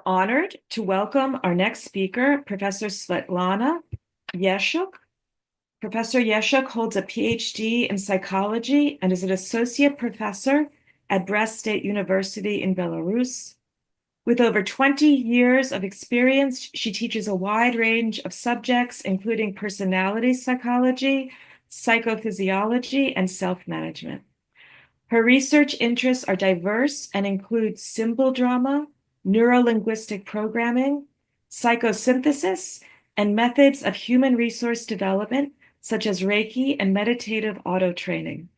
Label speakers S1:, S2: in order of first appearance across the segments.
S1: are honored to welcome our next speaker, Professor Svetlana Yashchuk. Professor Yashchuk holds a PhD in psychology and is an associate professor at Brest State University in Belarus. With over 20 years of experience, she teaches a wide range of subjects, including personality psychology, psychophysiology, and self-management. Her research interests are diverse and include symbol drama, neurolinguistic programming, psychosynthesis, and methods of human resource development, such as Reiki and meditative auto-training.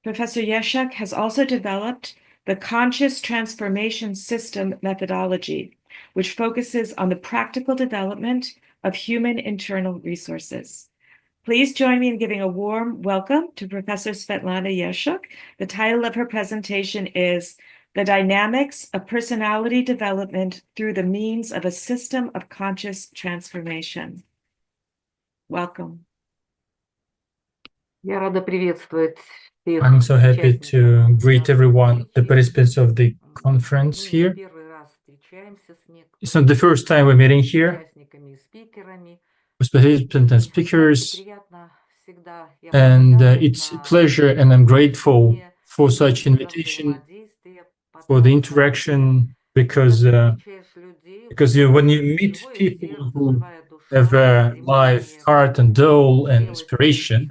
S1: Professor Yashchuk has also developed the Conscious Transformation System methodology, which focuses on the practical development of human internal resources. Please join me in giving a warm welcome to Professor Svetlana Yashchuk. The title of her presentation is The Dynamics of Personality Development Through the Means of a System of Conscious Transformation. Welcome.
S2: Я рада приветствовать всех.
S3: I'm so happy to greet everyone, the participants of the conference here. It's not the first time we're meeting here with participants and speakers, and it's a pleasure, and I'm grateful for such invitation, for the interaction, because when you meet people who have a life, heart, and soul, and inspiration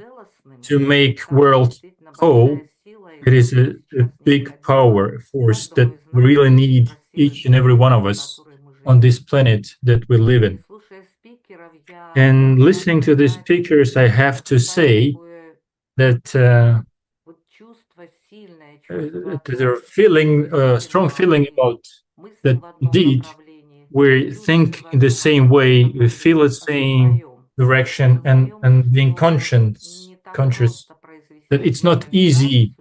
S3: to make world whole, it is a big power force that we really need, each and every one of us on this planet that we live in. And listening to the speakers, I have to say that there's a strong feeling about that indeed we think in the same way, we feel the same direction, and being conscious that it's not easy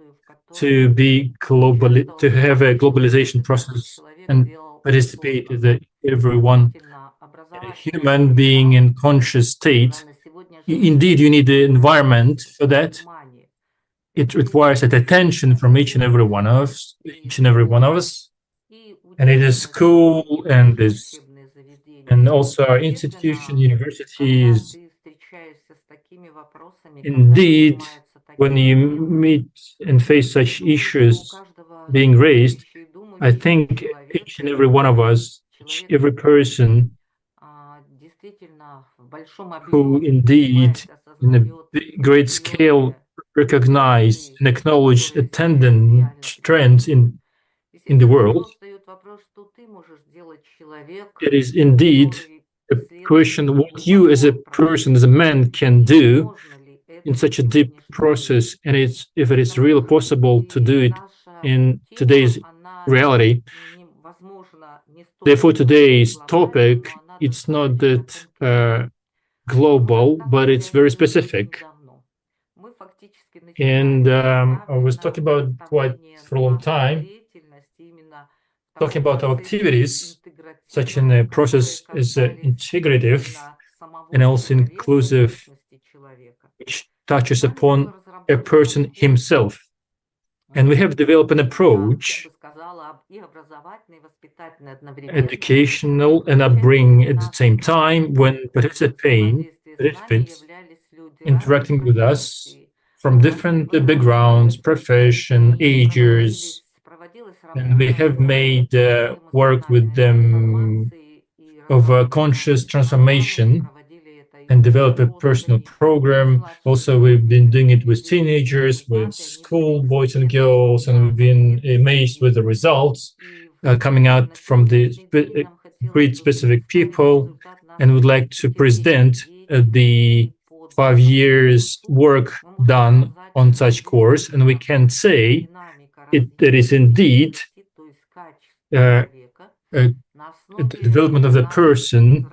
S3: to be to have a globalization process and participate as everyone, a human being in conscious state. Indeed, you need the environment for that. It requires that attention from each and every one of us, and it is school and also our institution, universities. Indeed, when you meet and face such issues being raised, I think each and every one of us, every person who indeed in a great scale recognize and acknowledge attendant trends in the world, it is indeed a question what you as a person, as a man, can do in such a deep process, and if it is really possible to do it in today's reality. Therefore, today's topic, it's not that global, but it's very specific. And I was talking about quite for a long time, talking about our activities, such in a process as integrative and also inclusive, which touches upon a person himself. And we have developed an approach, educational and upbringing at the same time, when participants interacting with us from different backgrounds, profession, ages, and we have made work with them of conscious transformation and develop a personal program. Also, we've been doing it with teenagers, with school boys and girls, and we've been amazed with the results coming out from the great specific people, and would like to present the 5 years work done on such course. And we can say it is indeed the development of the person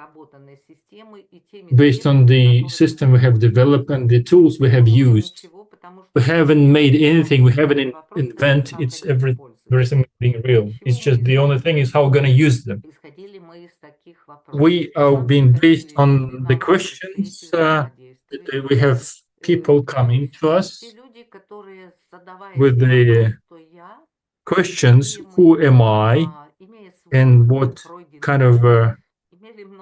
S3: based on the system we have developed and the tools we have used. We haven't made anything, we haven't invented, it's everything being real. It's just the only thing is how we're going to use them. We are being based on the questions we have people coming to us with the questions, who am I and what kind of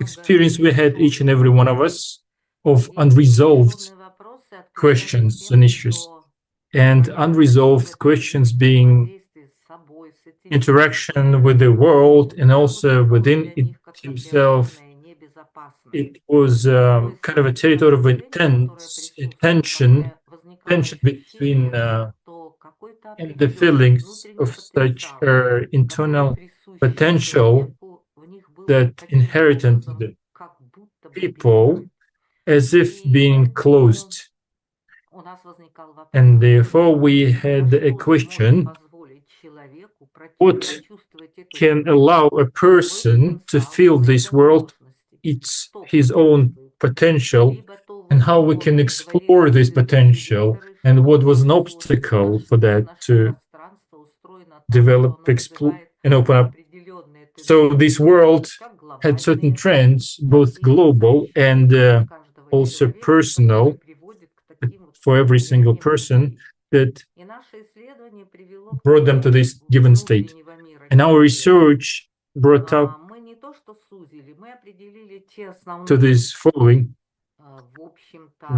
S3: experience we had, each and every one of us, of unresolved questions and issues. And unresolved questions being interaction with the world and also within it himself. It was kind of a territory of intense tension between and the feelings of such internal potential that inherited the people as if being closed. And therefore we had a question: what can allow a person to feel this world, it's his own potential, and how we can explore this potential, and what was an obstacle for that to develop, explore, and open up. So this world had certain trends, both global and also personal, for every single person, that brought them to this given state. And our research brought up to this following.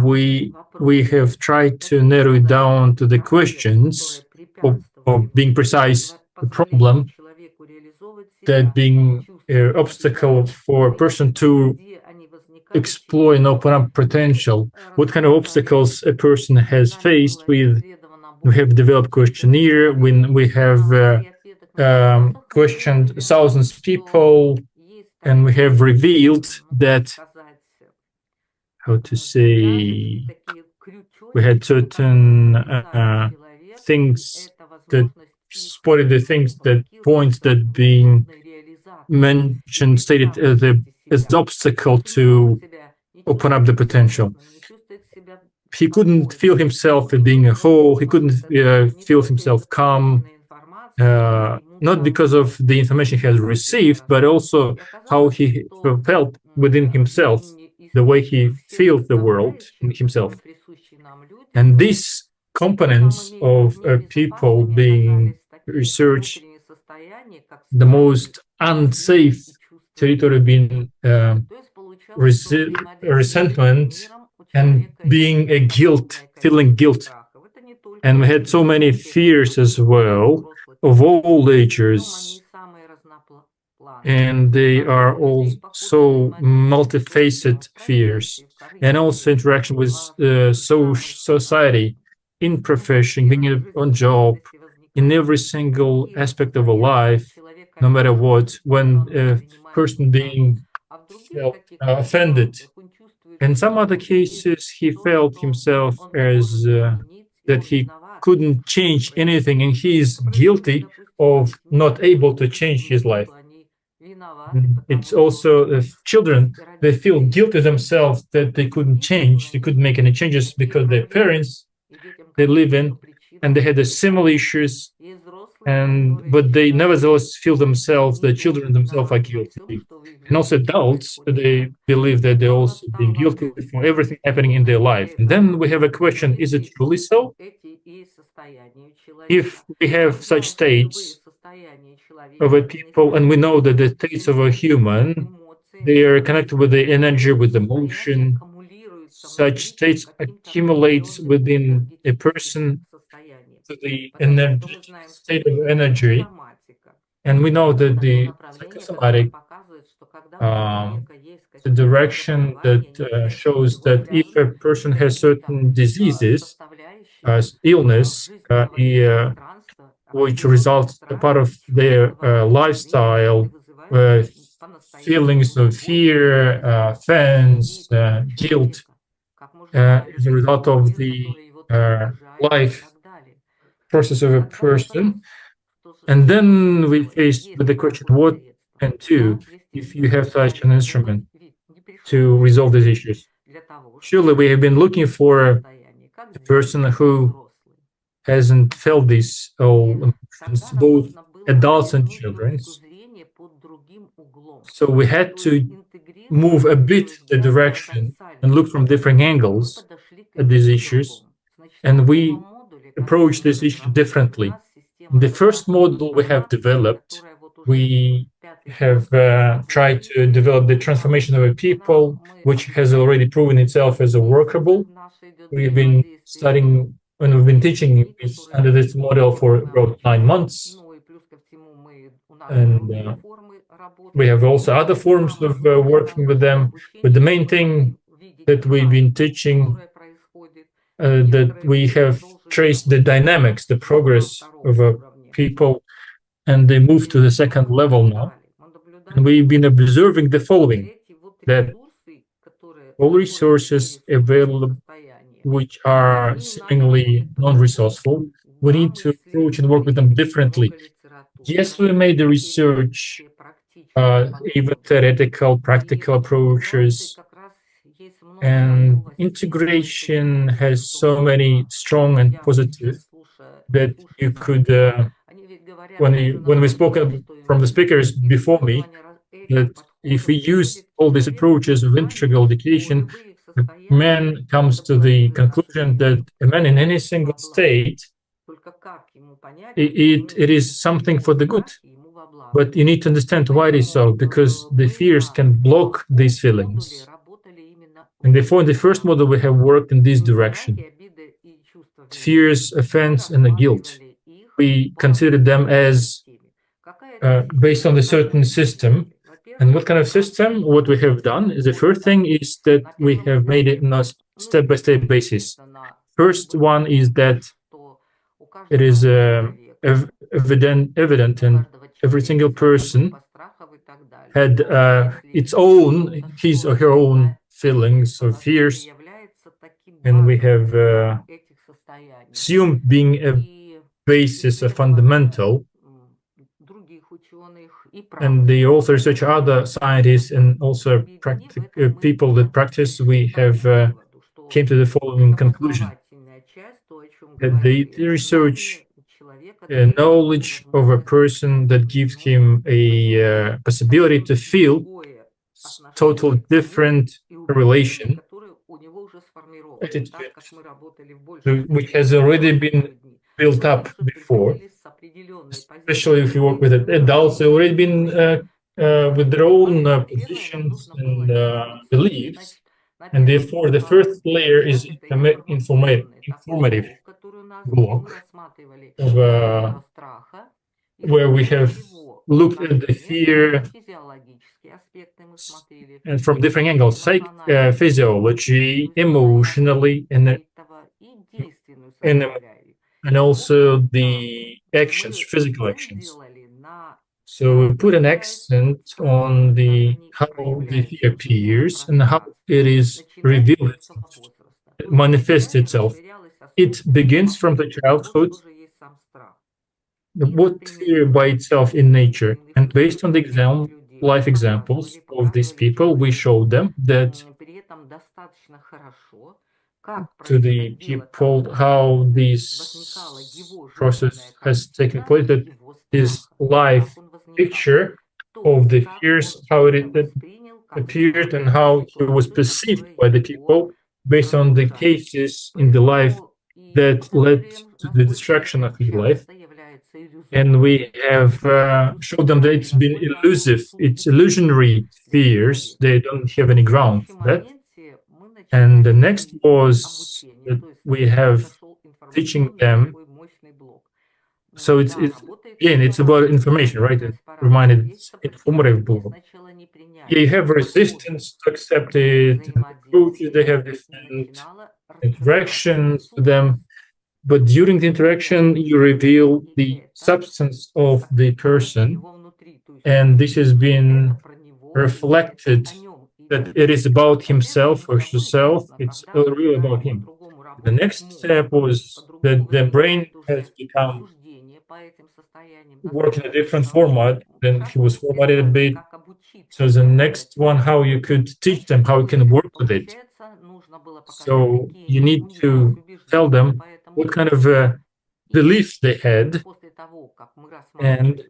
S3: We have tried to narrow it down to the questions of being precise, the problem that being an obstacle for a person to explore and open up potential. What kind of obstacles a person has faced with. We have developed questionnaire when we have questioned thousands of people, and we have revealed that, how to say, we had certain things that spotted the things, that points that being mentioned, stated as obstacle to open up the potential. He couldn't feel himself being a whole. He couldn't feel himself calm, not because of the information he has received, but also how he felt within himself, the way he feels the world in himself. And these components of people being researched, the most unsafe territory being resentment and being a guilt, feeling guilt. And we had so many fears as well of all ages. And they are all so multifaceted fears. And also interaction with society, in profession, being on job, in every single aspect of a life, no matter what, when a person being felt offended. In some other cases, he felt himself as that he couldn't change anything, and he is guilty of not able to change his life. It's also children, they feel guilty themselves that they couldn't change, they couldn't make any changes because their parents they live in, and they had the similar issues, but they nevertheless feel themselves, the children themselves are guilty. And also adults, they believe that they're also being guilty for everything happening in their life. And then we have a question, is it truly so? If we have such states of a people, and we know that the states of a human, they are connected with the energy, with emotion, such states accumulate within a person to the energetic state of energy. And we know that the psychosomatic, the direction that shows that if a person has certain diseases, illness, which results a part of their lifestyle, feelings of fear, offense, guilt, as a result of the life process of a person. And then we face with the question, what can do if you have such an instrument to resolve these issues? Surely we have been looking for a person who hasn't felt these emotions, both adults and children. So we had to move a bit the direction and look from different angles at these issues, and we approach this issue differently. In the first model we have developed, we have tried to develop the transformation of a people, which has already proven itself as a workable. We've been studying and we've been teaching under this model for about 9 months. And we have also other forms of working with them. But the main thing that we've been teaching, that we have traced the dynamics, the progress of a people, and they move to the second level now. And we've been observing the following, that all resources available which are seemingly non-resourceful, we need to approach and work with them differently. Yes, we made the research, even theoretical, practical approaches, and integration has so many strong and positive that you could, when we spoke from the speakers before me, that if we use all these approaches of integral education, man comes to the conclusion that a man in any single state, it is something for the good. But you need to understand why it is so, because the fears can block these feelings. And therefore, in the first model, we have worked in this direction. Fears, offense, and the guilt. We consider them as based on a certain system. And what kind of system? What we have done is the first thing is that we have made it on a step-by-step basis. First one is that it is evident, and every single person had his or her own feelings or fears, and we have assumed being a basis, a fundamental. And the authors, such other scientists, and also people that practice, we have came to the following conclusion: that the research knowledge of a person that gives him a possibility to feel totally different relation, attitude, which has already been built up before, especially if you work with adults. They've already been with their own positions and beliefs, and therefore the first layer is informative block of where we have looked at the fear and from different angles, physiology, emotionally, and also the actions, physical actions. So we put an accent on how the fear appears and how it is revealed, it manifests itself. It begins from the childhood, what fear by itself in nature, and based on the life examples of these people, we showed them that to the people how this process has taken place, that this life picture of the fears, how it appeared and how it was perceived by the people based on the cases in the life that led to the destruction of his life. And we have showed them that it's been elusive, it's illusionary fears, they don't have any ground for that. And the next was that we have teaching them. So it's about information, right? It reminded informative block. Yeah, you have resistance to accept it, and approaches, they have different interactions with them. But during the interaction, you reveal the substance of the person, and this has been reflected that it is about himself or herself. It's really about him. The next step was that the brain has become work in a different format than he was formatted a bit. So the next one, how you could teach them, how you can work with it. So you need to tell them what kind of beliefs they had. And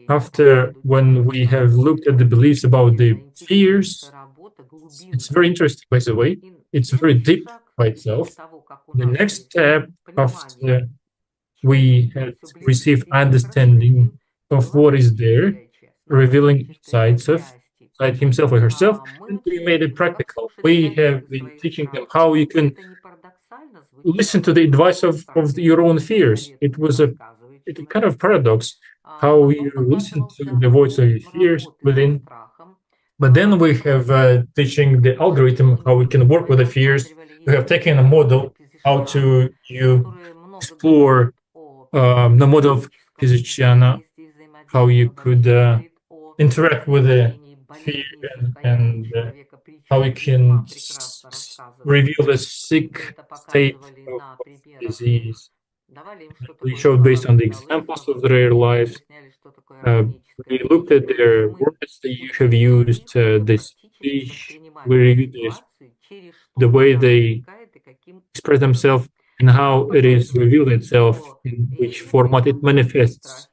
S3: after, when we have looked at the beliefs about the fears, it's very interesting, by the way. It's very deep by itself. The next step, after we had received understanding of what is there, revealing inside himself or herself, and we made it practical. We have been teaching them how you can listen to the advice of your own fears. It was a kind of paradox how you listen to the voice of your fears within. But then we have teaching the algorithm how we can work with the fears. We have taken a model how to you explore the model of Physiciana, how you could interact with the fear and how we can reveal the sick state of disease. We showed based on the examples of their lives. Uh, we looked at their words that you have used, the speech, we reviewed the way they express themselves and how it is revealed itself, in which format it manifests.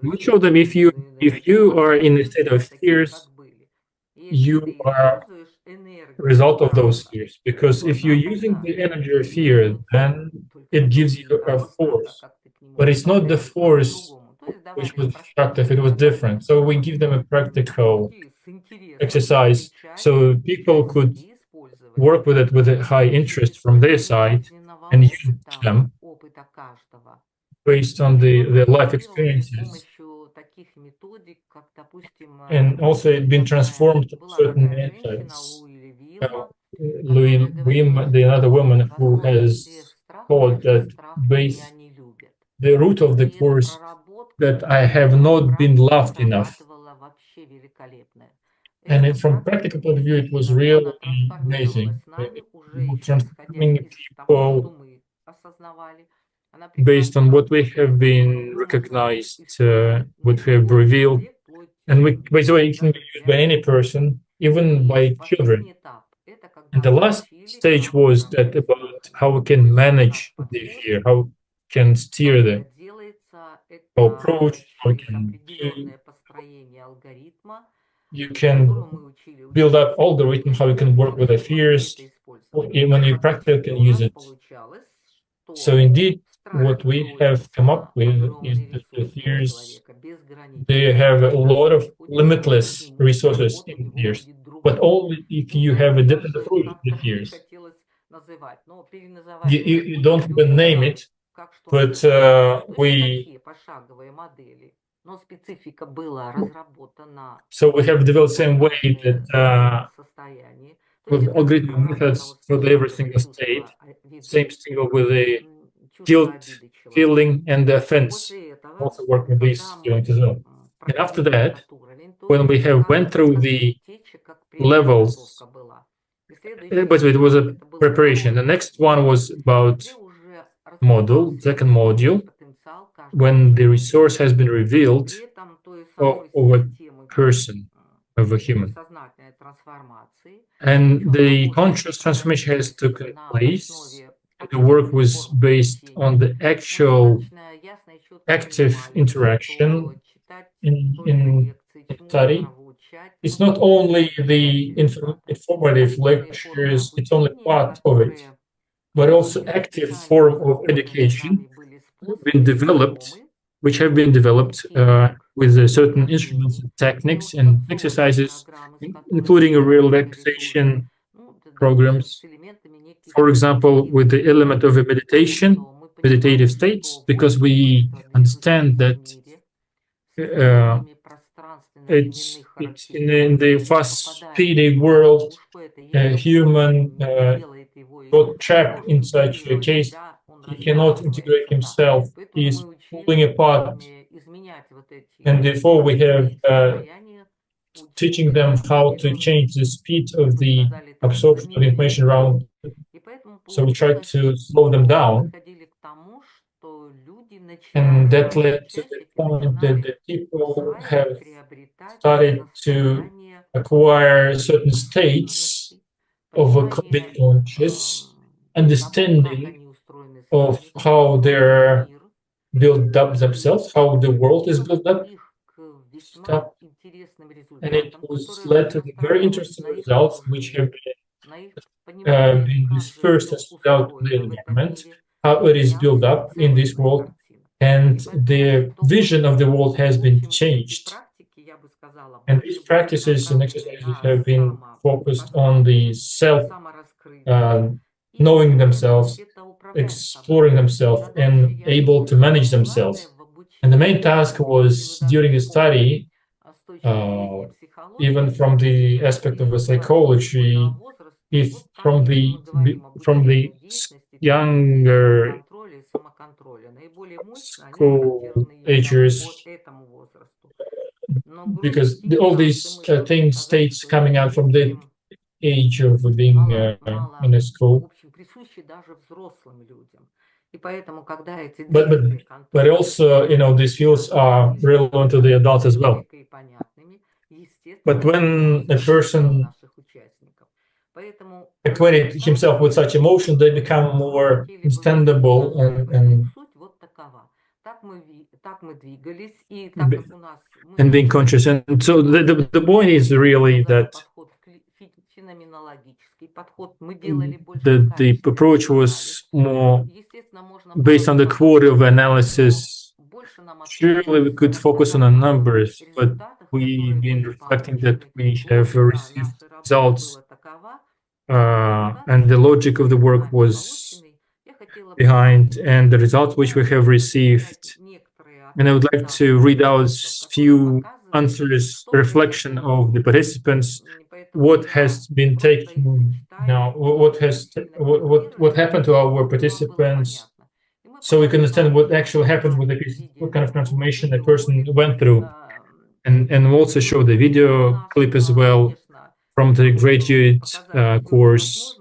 S3: We show them if you are in a state of fears, you are a result of those fears. Because if you're using the energy of fear, then it gives you a force. But it's not the force which was destructive, it was different. So we give them a practical exercise so people could work with it with a high interest from their side and use them based on the life experiences. And also it's been transformed to certain methods. The another woman who has taught that the root of the course that I have not been loved enough. And from practical point of view, it was really amazing. Transforming people based on what we have been recognized, what we have revealed. And by the way, it can be used by any person, even by children. And the last stage was that about how we can manage the fear, how we can steer them, how approach, how we can do. You can build up algorithm how you can work with the fears. When you practice, you can use it. So indeed, what we have come up with is that the fears, they have a lot of limitless resources in the fears, but only if you have a different approach to the fears. You don't even name it, but so we have developed the same way that with algorithmic methods for every single state, same single with the guilt feeling and the offense, also work with these feelings as well. And after that, when we have went through the levels, but it was a preparation. The next one was about second module, when the resource has been revealed of a person, of a human. And the conscious transformation has taken place. The work was based on the actual active interaction in study. It's not only the informative lectures, it's only part of it, but also active form of education which have been developed with certain instruments, and techniques, and exercises, including relaxation programs. For example, with the element of a meditative states, because we understand that it's in the fast-speedy world, human got trapped in such a case. He cannot integrate himself. He is pulling apart. And therefore, we have teaching them how to change the speed of the absorption of information around. So we try to slow them down. And that led to the point that the people have started to acquire certain states of a conscious understanding of how they're built up themselves, how the world is built up. And it was led to very interesting results, which have been dispersed throughout the environment, how it is built up in this world, and the vision of the world has been changed. And these practices and exercises have been focused on the self, knowing themselves, exploring themselves, and able to manage themselves. And the main task was during the study, even from the aspect of the psychology, if from the younger school agers, because all these things states coming out from the age of being in a school. But also, these fields are relevant to the adults as well. But when a person acquainted himself with such emotion, they become more understandable and being conscious. And so the point is really that the approach was more based on the quality of analysis. Surely we could focus on the numbers, but we've been reflecting that we have received results, and the logic of the work was behind, and the results which we have received. And I would like to read out a few answers, reflection of the participants, what has been taken now, what happened to our participants, so we can understand what actually happened with what kind of transformation a person went through. And also show the video clip as well from the graduate course,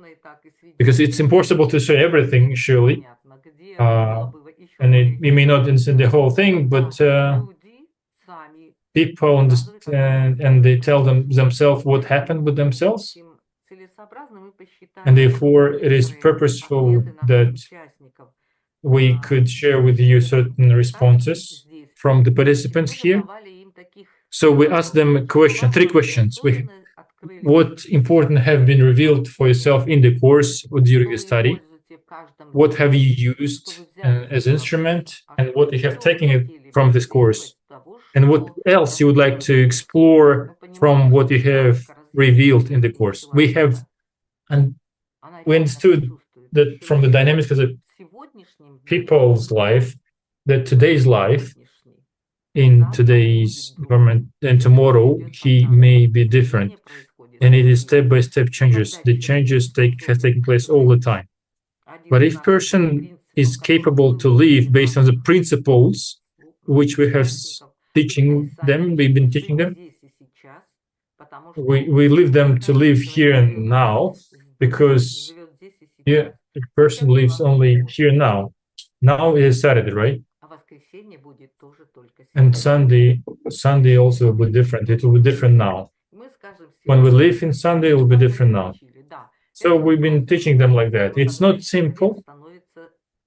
S3: because it's impossible to say everything, surely. And we may not understand the whole thing, but people understand and they tell themselves what happened with themselves. And therefore, it is purposeful that we could share with you certain responses from the participants here. So we asked them three questions. What important have been revealed for yourself in the course or during the study? What have you used as instrument, and what you have taken from this course? And what else you would like to explore from what you have revealed in the course? We understood that from the dynamics of the people's life, that today's life, in today's environment and tomorrow, he may be different. And it is step-by-step changes. The changes have taken place all the time. But if person is capable to live based on the principles which we have we've been teaching them, we leave them to live here and now, because the person lives only here now. Now is Saturday, right? And Sunday also will be different. It will be different now. When we live in Sunday, it will be different now. So we've been teaching them like that. It's not simple,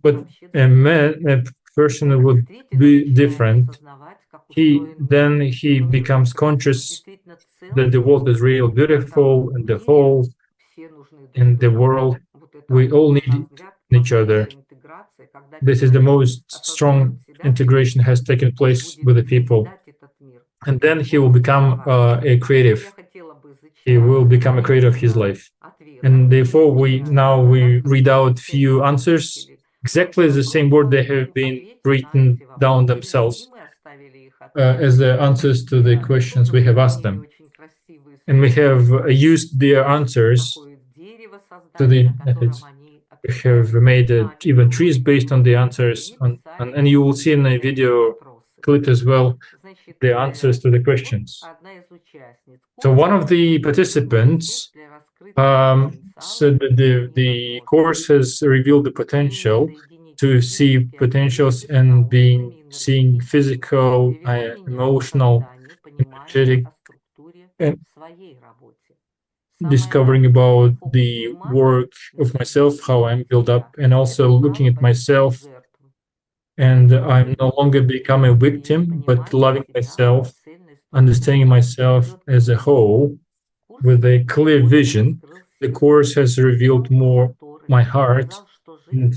S3: but a person would be different. He becomes conscious that the world is real, beautiful, and the whole, and the world, we all need each other. This is the most strong integration has taken place with the people. And then he will become a creative. He will become a creator of his life. And therefore, we read out few answers, exactly the same word they have been written down themselves as the answers to the questions we have asked them. And we have used their answers to the methods. We have made even trees based on the answers, and you will see in the video clip as well the answers to the questions. So one of the participants said that the course has revealed the potential to see potentials and seeing physical, emotional, energetic, and discovering about the work of myself, how I'm built up, and also looking at myself. And I'm no longer become a victim, but loving myself, understanding myself as a whole with a clear vision. The course has revealed more my heart and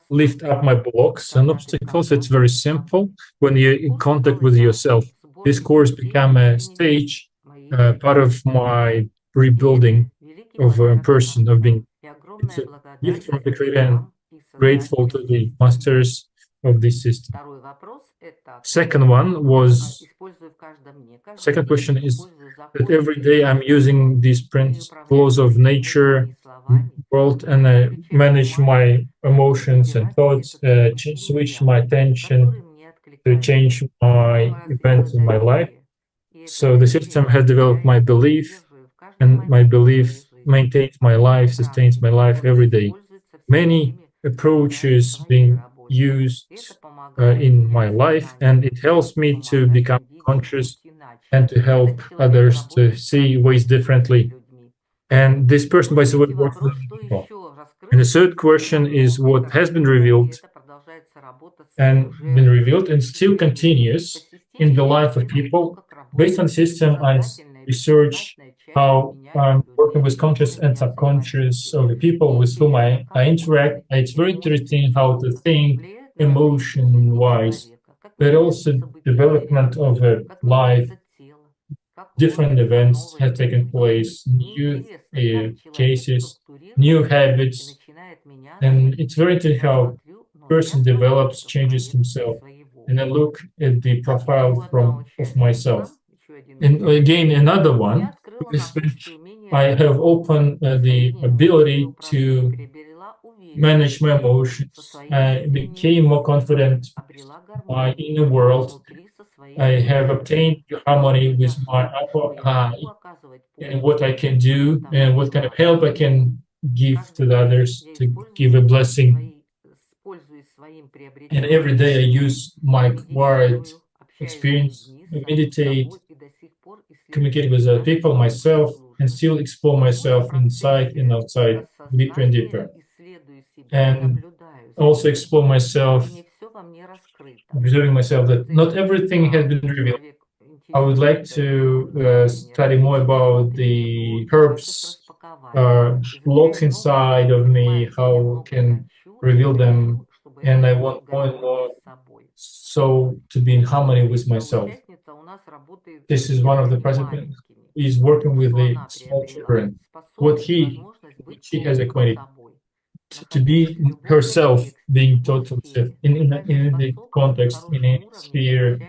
S3: lift up my blocks and obstacles. It's very simple when you're in contact with yourself. this course became a stage, part of my rebuilding of a person, of being. It's a gift from the Creator and grateful to the masters of this system. Second one was, second question is that every day I'm using these principles of nature, world, and I manage my emotions and thoughts, switch my attention to change my events in my life. So the system has developed my belief, and my belief maintains my life, sustains my life every day. Many approaches being used in my life, and it helps me to become conscious and to help others to see ways differently. And this person, by the way, works with people. And the third question is what has been revealed and still continues in the life of people. Based on system, I research how I'm working with conscious and subconscious of the people with whom I interact. It's very interesting how to think emotion wise, but also development of a life, different events have taken place, new cases, new habits, and it's very interesting how person develops, changes himself. And I look at the profile of myself. And again, another one, I have opened the ability to manage my emotions. I became more confident with my inner world. I have obtained harmony with my upper eye and what I can do and what kind of help I can give to the others to give a blessing. And every day I use my quiet experience, meditate, communicate with other people, myself, and still explore myself inside and outside, deeper and deeper. And also explore myself, observing myself that not everything has been revealed. I would like to study more about the herbs, locks inside of me, how can reveal them, and I want more and more so to be in harmony with myself. This is one of the participants. He's working with the small children. What she has acquainted to be herself, being totally safe in the context, in a sphere,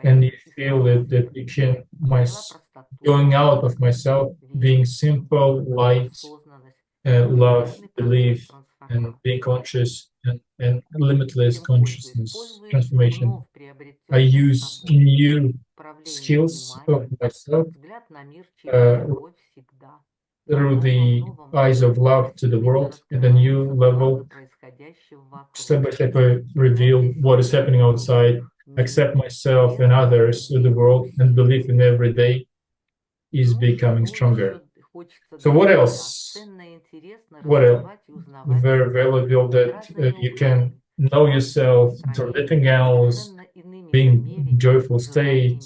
S3: and you feel that you can going out of myself, being simple, light, love, belief, and being conscious and limitless consciousness transformation. I use new skills of myself uh, through the eyes of love to the world at a new level. Step by step, I reveal what is happening outside, accept myself and others in the world, and believe in every day is becoming stronger. So what else? What else? Very valuable that you can know yourself through anything else, being joyful state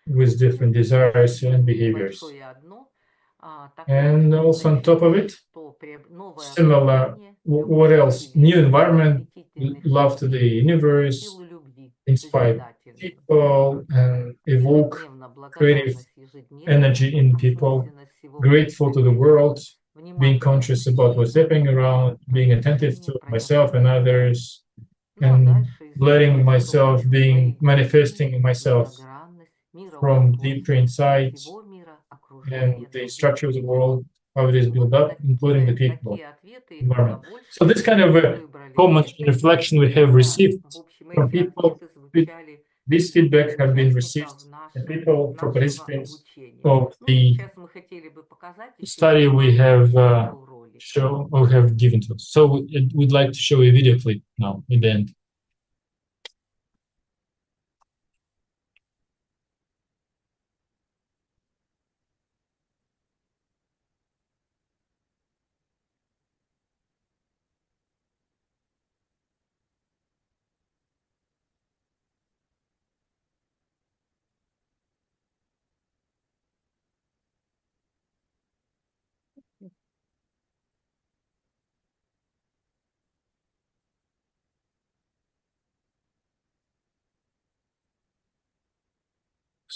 S3: with different desires and behaviors. And also on top of it, similar, what else? New environment, love to the universe, inspire people and evoke creative energy in people, grateful to the world, being conscious about what's happening around, being attentive to myself and others, and letting myself being manifesting myself from deeper inside and the structure of the world, how it is built up, including the people environment. So this kind of a common reflection we have received from people. This feedback have been received from people, from participants of the study we have show or have given to us. So we'd like to show a video clip now at the end.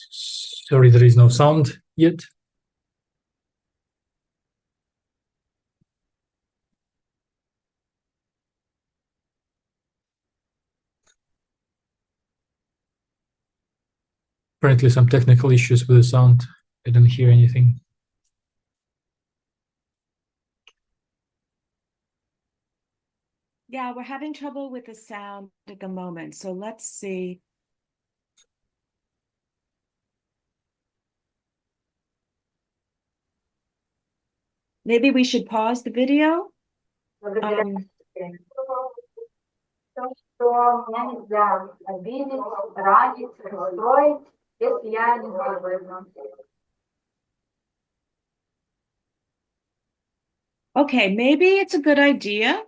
S3: Sorry, there is no sound yet. Apparently some technical issues with the sound. I don't hear anything.
S1: Yeah, we're having trouble with the sound at the moment, so let's see. Maybe we should pause the video.
S2: Что меня нельзя обидеть, ранить, расстроить, если я не голодна.
S1: Okay, maybe it's a good idea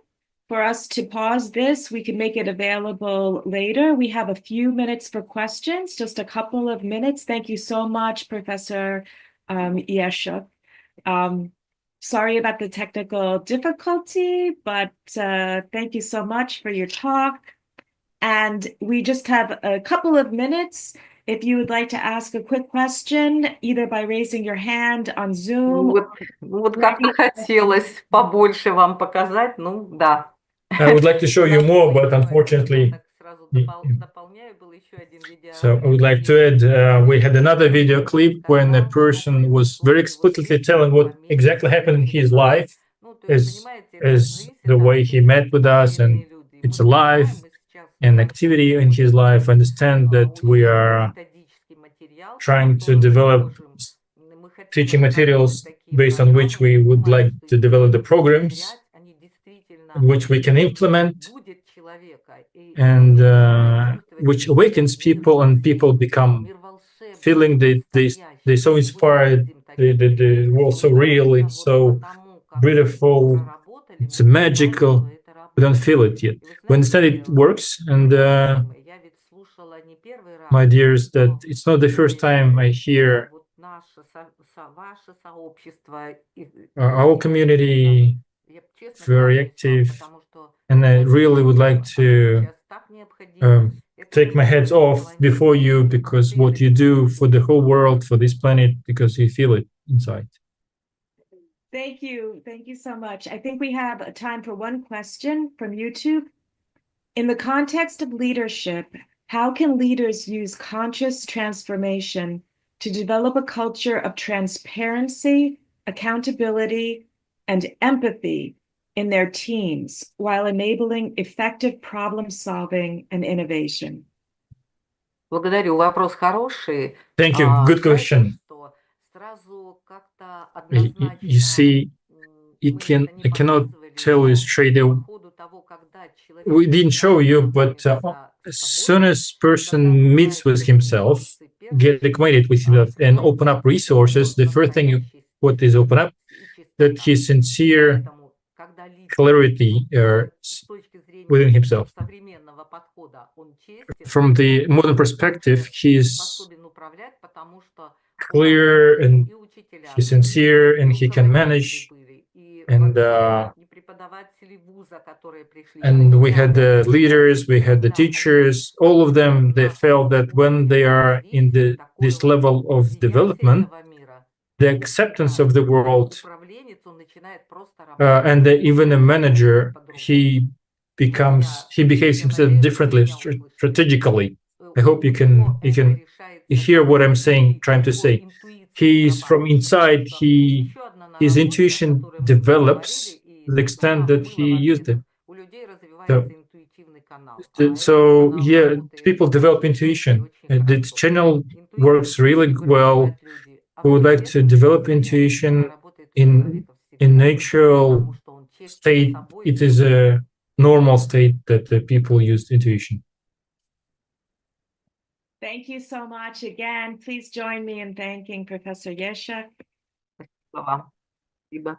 S1: for us to pause this. We can make it available later. We have a few minutes for questions, just a couple of minutes. Thank you so much, Professor Yashchuk. Sorry about the technical difficulty, but thank you so much for your talk. And we just have a couple of minutes. If you would like to ask a quick question, either by raising your hand on Zoom.
S2: Вот как-то хотелось побольше вам показать, ну да.
S3: I would like to show you more, but unfortunately, so I would like to add, we had another video clip when a person was very explicitly telling what exactly happened in his life, as the way he met with us, and it's a life and activity in his life. Understand that we are trying to develop teaching materials based on which we would like to develop the programs which we can implement and which awakens people, and people become feeling they're so inspired, the world so real, it's so beautiful, it's magical. We don't feel it yet. We understand it works, and my dears, that it's not the first time I hear our community very active, and I really would like to take my heads off before you, because what you do for the whole world, for this planet, because you feel it inside.
S1: Thank you. Thank you so much. I think we have a time for one question from YouTube. In the context of leadership, how can leaders use conscious transformation to develop a culture of transparency, accountability, and empathy in their teams while enabling effective problem solving and innovation?
S2: Благодарю, вопрос хороший.
S3: Thank you. Good question. You see, I cannot tell you straight away. We didn't show you, but as soon as person meets with himself, get acquainted with himself, and open up resources, the first thing what is open up, that his sincere clarity within himself. From the modern perspective, he is clear and he's sincere, and he can manage. And we had the leaders, we had the teachers, all of them, they felt that when they are in this level of development, the acceptance of the world, and even a manager, he behaves himself differently, strategically. I hope you can hear what I'm trying to say. He's from inside, his intuition develops to the extent that he used it. So yeah, people develop intuition. The channel works really well. We would like to develop intuition in natural state. It is a normal state that the people use intuition.
S1: Thank you so much again. Please join me in thanking Professor Yashchuk.
S2: Спасибо.